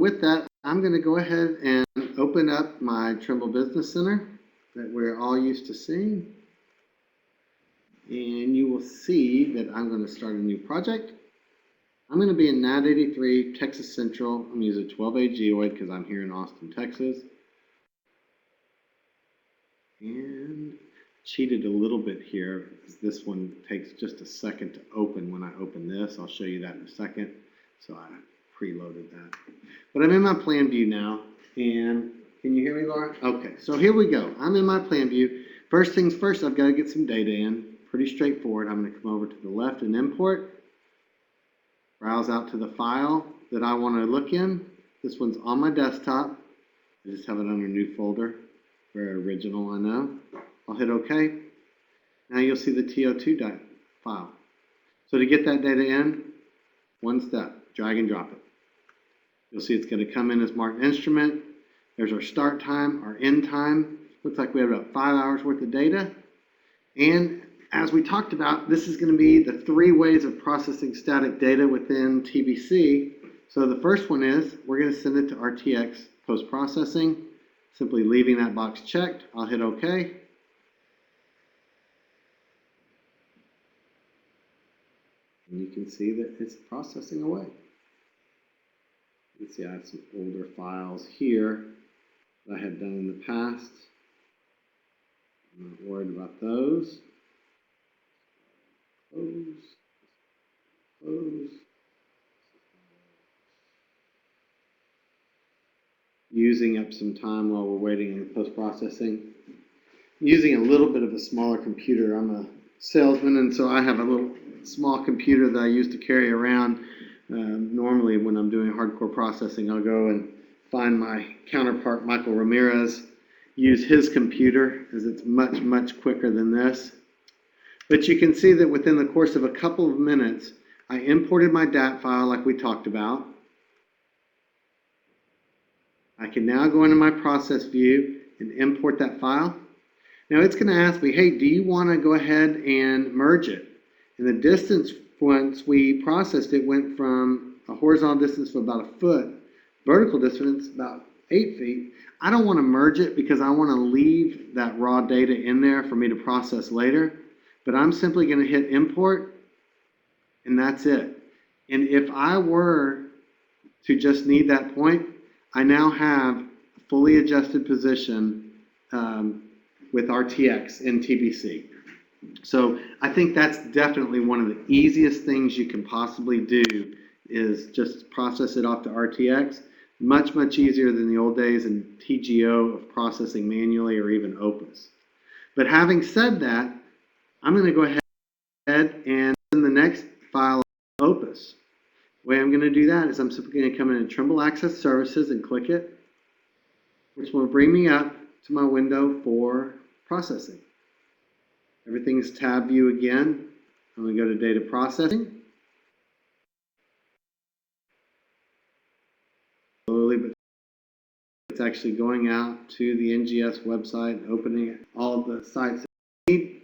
with that, I'm going to go ahead and open up my Trimble Business Center that we're all used to seeing. And you will see that I'm going to start a new project. I'm going to be in NAT 83, Texas Central. I'm going to use a 12A geoid because I'm here in Austin, Texas. And cheated a little bit here because this one takes just a second to open when I open this. I'll show you that in a second. So I preloaded that. But I'm in my plan view now. And can you hear me, Laura? Okay, so here we go. I'm in my plan view. First things first, I've got to get some data in. Pretty straightforward. I'm going to come over to the left and import. Browse out to the file that I want to look in. This one's on my desktop. I just have it under new folder. Very original, I know. I'll hit OK. Now you'll see the TO2 file. So to get that data in, one step, drag and drop it. You'll see it's going to come in as marked instrument. There's our start time, our end time. Looks like we have about 5 hours worth of data. And as we talked about, this is going to be the 3 ways of processing static data within TBC. So the first one is we're going to send it to RTX post-processing. Simply leaving that box checked. I'll hit OK. And you can see that it's processing away. You can see I have some older files here that I had done in the past. I'm not worried about those. Close. Using up some time while we're waiting in post-processing. Using a little bit of a smaller computer. I'm a salesman, and so I have a little small computer that I use to carry around. Normally when I'm doing hardcore processing, I'll go and find my counterpart, Michael Ramirez, use his computer, as it's much, much quicker than this. But you can see that within the course of a couple of minutes, I imported my DAT file like we talked about. I can now go into my process view and import that file. Now it's going to ask me, hey, do you want to go ahead and merge it? And the distance, once we processed it, went from a horizontal distance of about 1 foot, vertical distance about 8 feet. I don't want to merge it because I want to leave that raw data in there for me to process later. But I'm simply going to hit import, and that's it. And if I were to just need that point, I now have a fully adjusted position with RTX in TBC. So I think that's definitely one of the easiest things you can possibly do is just process it off to RTX. Much, much easier than the old days in TGO of processing manually or even Opus. But having said that, I'm going to go ahead and send the next file Opus. The way I'm going to do that is I'm simply going to come in Trimble Access Services and click it, which will bring me up to my window for processing. Everything is tab view again. I'm going to go to data processing. Slowly, but it's actually going out to the NGS website and opening all of the sites that I need.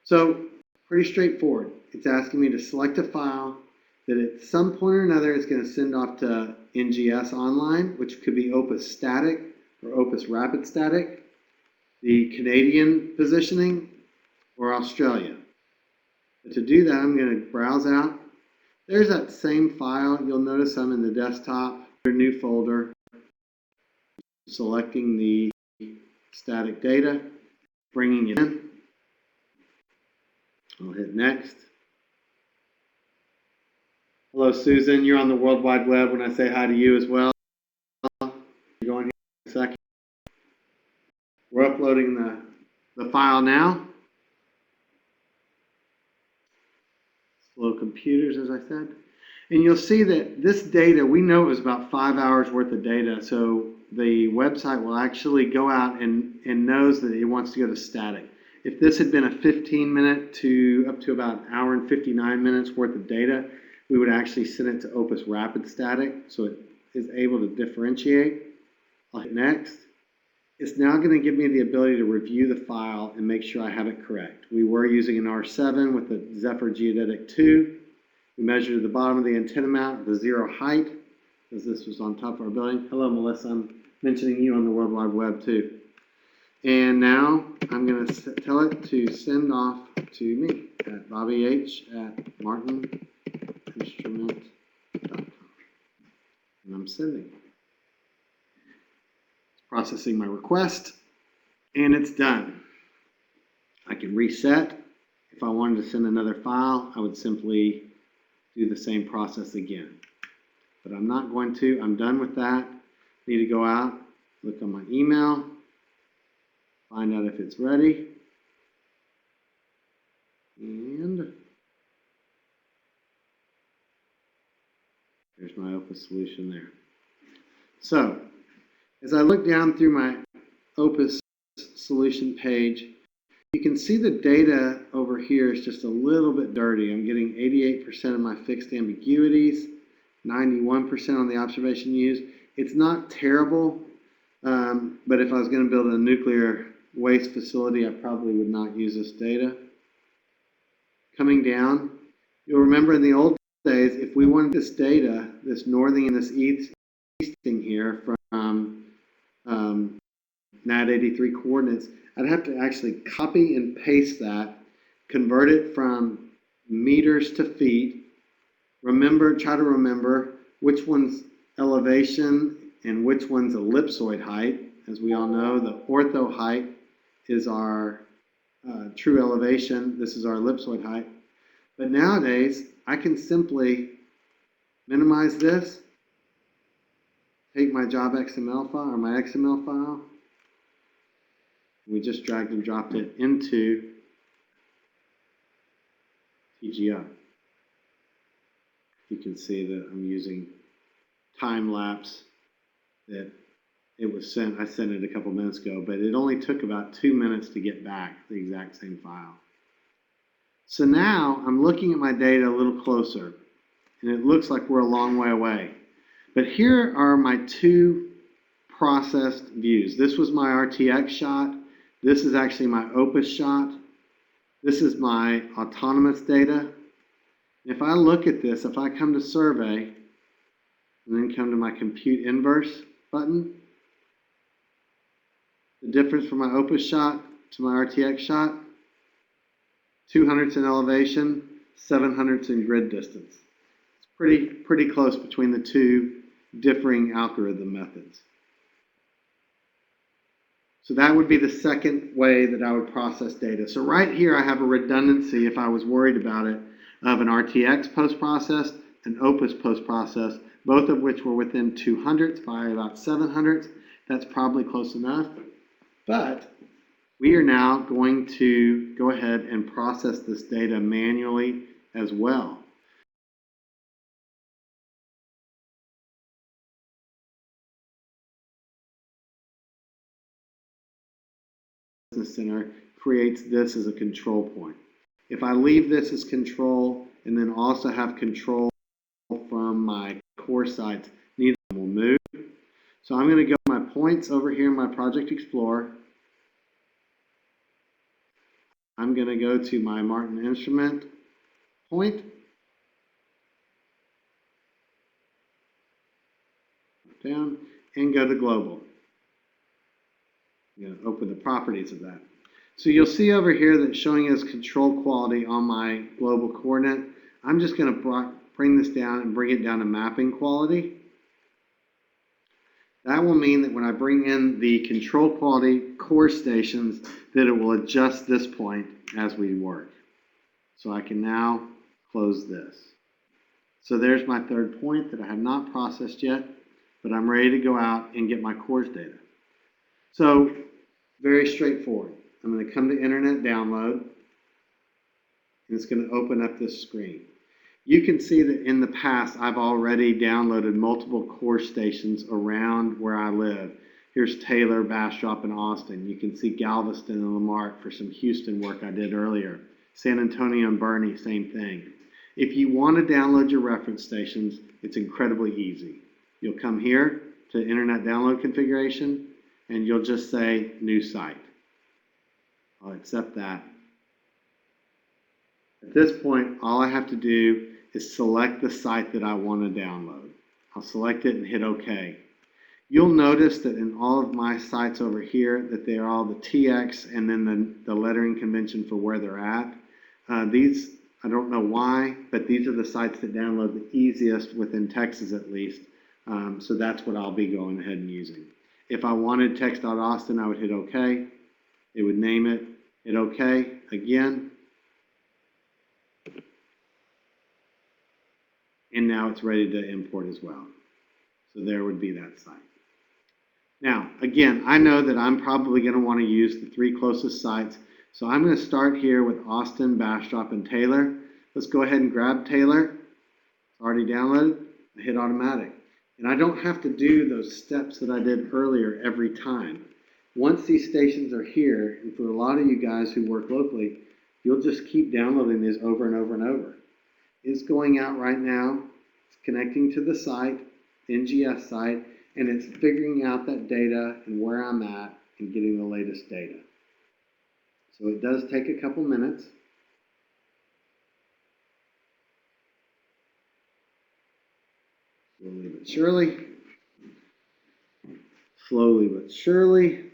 So pretty straightforward. It's asking me to select a file that at some point or another is going to send off to NGS online, which could be Opus static or Opus rapid static, the Canadian positioning, or Australia. But to do that, I'm going to browse out. There's that same file. You'll notice I'm in the desktop, new folder, selecting the static data, bringing it in. I'll hit next. Hello, Susan. You're on the World Wide Web when I say hi to you as well. Go on here in a second. We're uploading the file now. Slow computers, as I said. And you'll see that this data, we know it was about 5 hours worth of data. So the website will actually go out and knows that it wants to go to static. If this had been a 15-minute to up to about an hour and 59 minutes worth of data, we would actually send it to Opus Rapid Static, so it is able to differentiate. I'll hit next. It's now going to give me the ability to review the file and make sure I have it correct. We were using an R7 with the Zephyr Geodetic 2. We measured the bottom of the antenna mount, the 0 height. because this was on top of our building. Hello, Melissa. I'm mentioning you on the World Wide Web too. And now I'm going to tell it to send off to me at bobbyh@martininstrument.com. And I'm sending. It's processing my request, and it's done. I can reset. If I wanted to send another file, I would simply do the same process again. But I'm not going to. I'm done with that. Need to go out, look on my email, find out if it's ready. And there's my Opus solution there. So, as I look down through my Opus solution page, you can see the data over here is just a little bit dirty. I'm getting 88% of my fixed ambiguities, 91% on the observation used. It's not terrible, but if I was going to build a nuclear waste facility, I probably would not use this data. Coming down, you'll remember in the old days, if we wanted this data, this northing and this easting here from NAD83 coordinates, I'd have to actually copy and paste that, convert it from meters to feet, try to remember which one's elevation and which one's ellipsoid height. As we all know, the ortho height is our true elevation. This is our ellipsoid height. But nowadays, I can simply minimize this, take my job XML file or my XML file. We just dragged and dropped it into TGI. You can see that I'm using time lapse that it was sent. I sent it a couple minutes ago, but it only took about 2 minutes to get back the exact same file. So now I'm looking at my data a little closer, and it looks like we're a long way away. But here are my two processed views. This was my RTX shot. This is actually my Opus shot. This is my autonomous data. If I look at this, if I come to survey, and then come to my compute inverse button, the difference from my Opus shot to my RTX shot, 200ths in elevation, 700ths in grid distance. It's pretty close between the two differing algorithm methods. So that would be the second way that I would process data. So right here I have a redundancy, if I was worried about it, of an RTX post-process, an Opus post-process, both of which were within 200ths by about 700ths. That's probably close enough. But we are now going to go ahead and process this data manually as well. Business Center creates this as a control point. If I leave this as control and then also have control from my core sites, neither of them will move. So I'm going to go to my points over here in my Project Explorer. I'm going to go to my Martin instrument point. Down and go to global. I'm going to open the properties of that. So you'll see over here that showing as control quality on my global coordinate. I'm just going to bring this down and bring it down to mapping quality. That will mean that when I bring in the control quality core stations, that it will adjust this point as we work. So I can now close this. So there's my third point that I have not processed yet, but I'm ready to go out and get my cores data. So very straightforward. I'm going to come to Internet Download, and it's going to open up this screen. You can see that in the past, I've already downloaded multiple core stations around where I live. Here's Taylor, Bastrop, and Austin. You can see Galveston and Lamarck for some Houston work I did earlier. San Antonio and Bernie, same thing. If you want to download your reference stations, it's incredibly easy. You'll come here to Internet Download Configuration, and you'll just say New Site. I'll accept that. At this point, all I have to do is select the site that I want to download. I'll select it and hit OK. You'll notice that in all of my sites over here that they are all the TX and then the lettering convention for where they're at. These, I don't know why, but these are the sites that download the easiest within Texas at least. So that's what I'll be going ahead and using. If I wanted text.austin, I would hit OK. It would name it, hit OK again. And now it's ready to import as well. So there would be that site. Now, again, I know that I'm probably going to want to use the 3 closest sites. So I'm going to start here with Austin, Bastrop, and Taylor. Let's go ahead and grab Taylor. It's already downloaded. I hit automatic. And I don't have to do those steps that I did earlier every time. Once these stations are here, and for a lot of you guys who work locally, you'll just keep downloading these over and over and over. It's going out right now. It's connecting to the site, NGS site, and it's figuring out that data and where I'm at and getting the latest data. So it does take a couple minutes. Slowly but surely. Slowly but surely.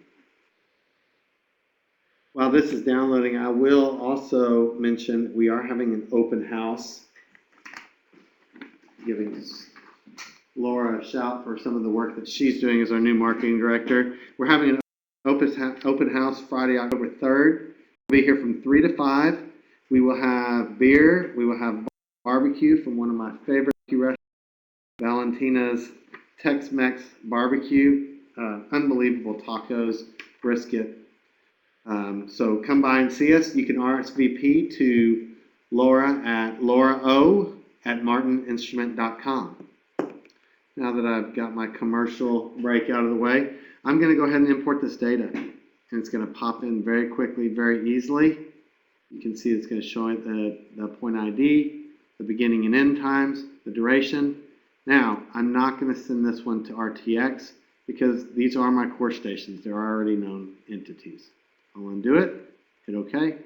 While this is downloading, I will also mention we are having an open house, giving Laura a shout for some of the work that she's doing as our new marketing director. We're having an open house Friday, October 3rd. We'll be here from 3 to 5. We will have beer. We will have barbecue from one of my favorite restaurants, Valentina's Tex-Mex Barbecue. Unbelievable tacos, brisket. So come by and see us. You can RSVP to Laura at laurao@martininstrument.com. Now that I've got my commercial break out of the way, I'm going to go ahead and import this data. And it's going to pop in very quickly, very easily. You can see it's going to show the point ID, the beginning and end times, the duration. Now, I'm not going to send this one to RTX because these are my core stations. They're already known entities. I'll undo it, hit OK,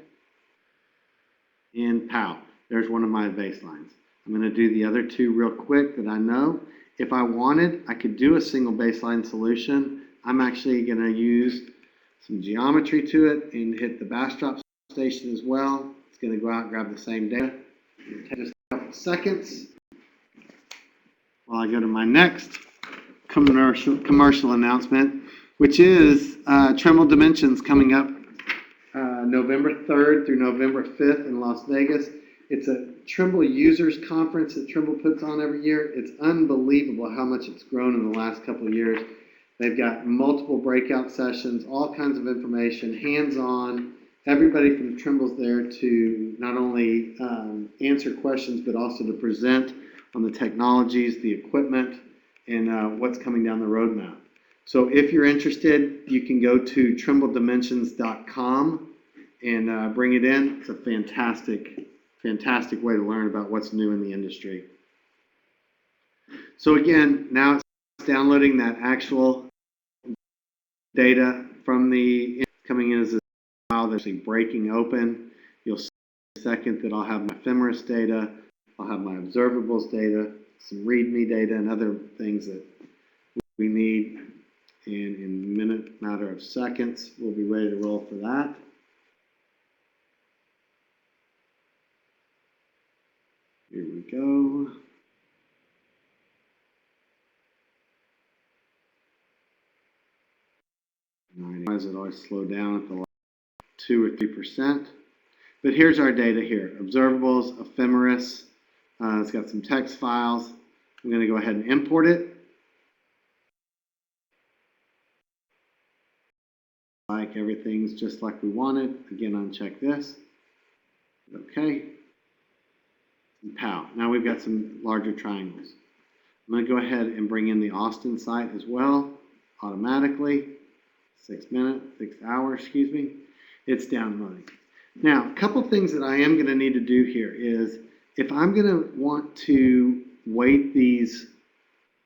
and pow, there's one of my baselines. I'm going to do the other 2 real quick that I know. If I wanted, I could do a single baseline solution. I'm actually going to use some geometry to it and hit the Bastrop station as well. It's going to go out and grab the same data. Take just a couple seconds while I go to my next commercial announcement, which is Trimble Dimensions coming up November 3rd through November 5th in Las Vegas. It's a Trimble Users Conference that Trimble puts on every year. It's unbelievable how much it's grown in the last couple of years. They've got multiple breakout sessions, all kinds of information, hands-on. Everybody from Trimble's there to not only answer questions, but also to present on the technologies, the equipment, and what's coming down the roadmap. So if you're interested, you can go to trimbledimensions.com and bring it in. It's a fantastic way to learn about what's new in the industry. So again, now it's downloading that actual data from the coming in as a file. There's actually breaking open. You'll see in a second that I'll have my ephemeris data, I'll have my observables data, some README data, and other things that we need. And in a matter of seconds, we'll be ready to roll for that. Here we go. Why does it always slow down at the 2 or 3%? But here's our data here. Observables, ephemeris. It's got some text files. I'm going to go ahead and import it. Like everything's just like we wanted. Again, uncheck this. Okay. And pow. Now we've got some larger triangles. I'm going to go ahead and bring in the Austin site as well, automatically. 6 hours, excuse me. It's downloading. Now, a couple things that I am going to need to do here is, if I'm going to want to weight these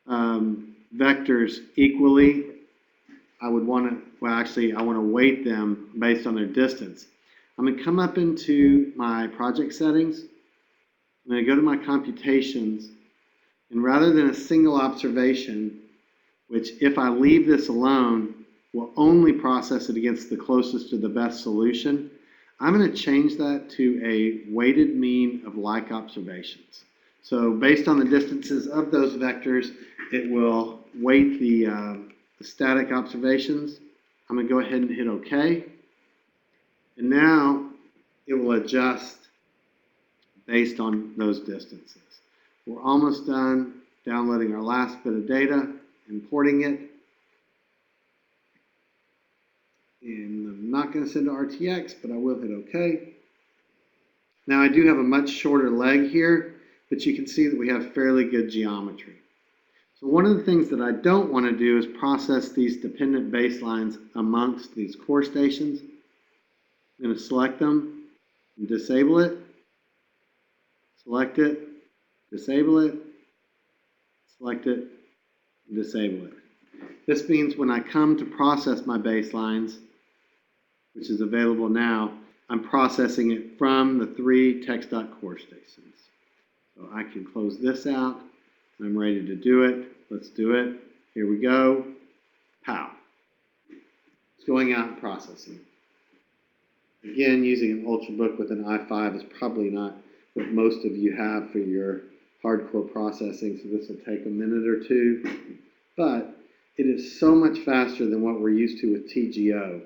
vectors equally, I would want to, well, actually, I want to weight them based on their distance. I'm going to come up into my project settings. I'm going to go to my computations, And rather than a single observation, which if I leave this alone, will only process it against the closest to the best solution, I'm going to change that to a weighted mean of like observations. So based on the distances of those vectors, it will weight the static observations. I'm going to go ahead and hit OK. And now it will adjust based on those distances. We're almost done downloading our last bit of data, importing it. And I'm not going to send to RTX, but I will hit OK. Now I do have a much shorter leg here, but you can see that we have fairly good geometry. So one of the things that I don't want to do is process these dependent baselines amongst these core stations. I'm going to select them and disable it. Select it, disable it, select it, and disable it. This means when I come to process my baselines, which is available now, I'm processing it from the 3 text.core stations. So I can close this out. I'm ready to do it. Let's do it. Here we go. Pow. It's going out and processing. Again, using an Ultrabook with an i5 is probably not what most of you have for your hardcore processing, so this will take a minute or two. But it is so much faster than what we're used to with TGO.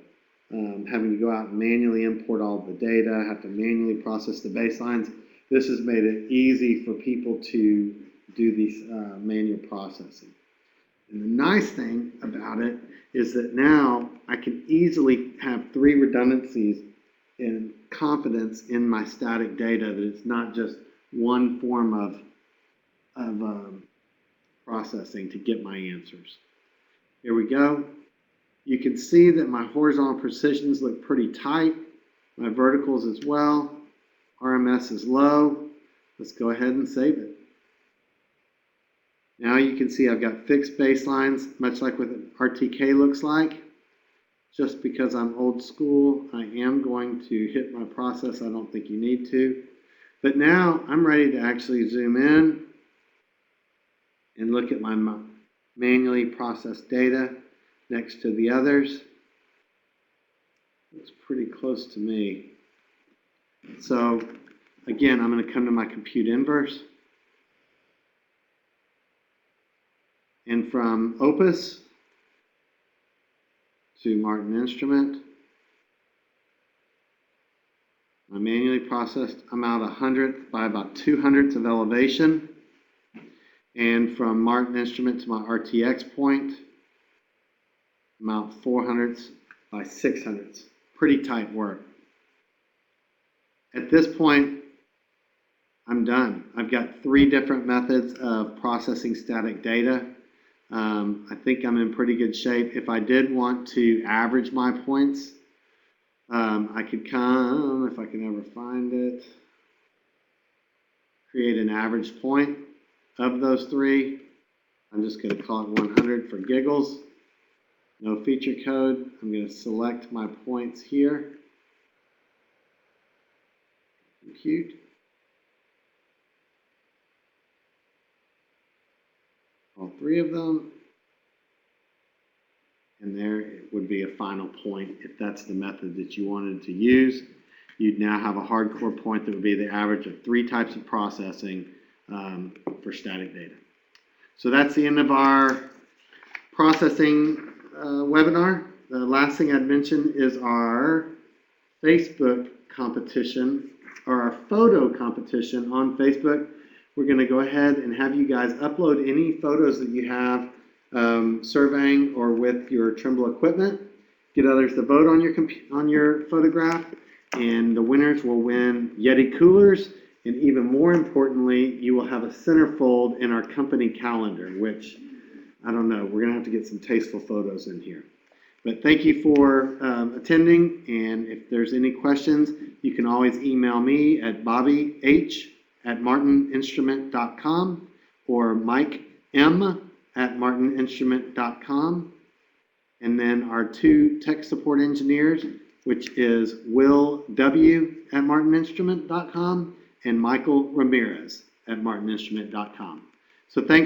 Having to go out and manually import all the data, have to manually process the baselines. This has made it easy for people to do these manual processing. And the nice thing about it is that now I can easily have 3 redundancies and confidence in my static data, that it's not just one form of processing to get my answers. Here we go. You can see that my horizontal precisions look pretty tight, my verticals as well. RMS is low. Let's go ahead and save it. Now you can see I've got fixed baselines, much like what RTK looks like. Just because I'm old school, I am going to hit my process. I don't think you need to. But now I'm ready to actually zoom in and look at my manually processed data next to the others. Looks pretty close to me. So again, I'm going to come to my compute inverse. And from Opus to Martin Instrument, I manually processed, I'm out 100th by about 200ths of elevation. And from Martin Instrument to my RTX point, I'm out 400ths by 600ths. Pretty tight work. At this point, I'm done. I've got 3 different methods of processing static data. I think I'm in pretty good shape. If I did want to average my points, I could come, if I can ever find it, create an average point of those 3. I'm just going to call it 100 for giggles. No feature code. I'm going to select my points here. Compute. All 3 of them. And there it would be a final point if that's the method that you wanted to use. You'd now have a hardcore point that would be the average of 3 types of processing for static data. So that's the end of our processing webinar. The last thing I'd mention is our Facebook competition, or our photo competition on Facebook. We're going to go ahead and have you guys upload any photos that you have surveying or with your Trimble equipment. Get others to vote on your photograph, and the winners will win Yeti coolers. And even more importantly, you will have a centerfold in our company calendar, which, I don't know, we're going to have to get some tasteful photos in here. But thank you for attending, and if there's any questions, you can always email me at bobbyh@martininstrument.com or mikem@martininstrument.com. And then our 2 tech support engineers, which is Will W@martininstrument.com and Michael Ramirez@martininstrument.com. So thanks.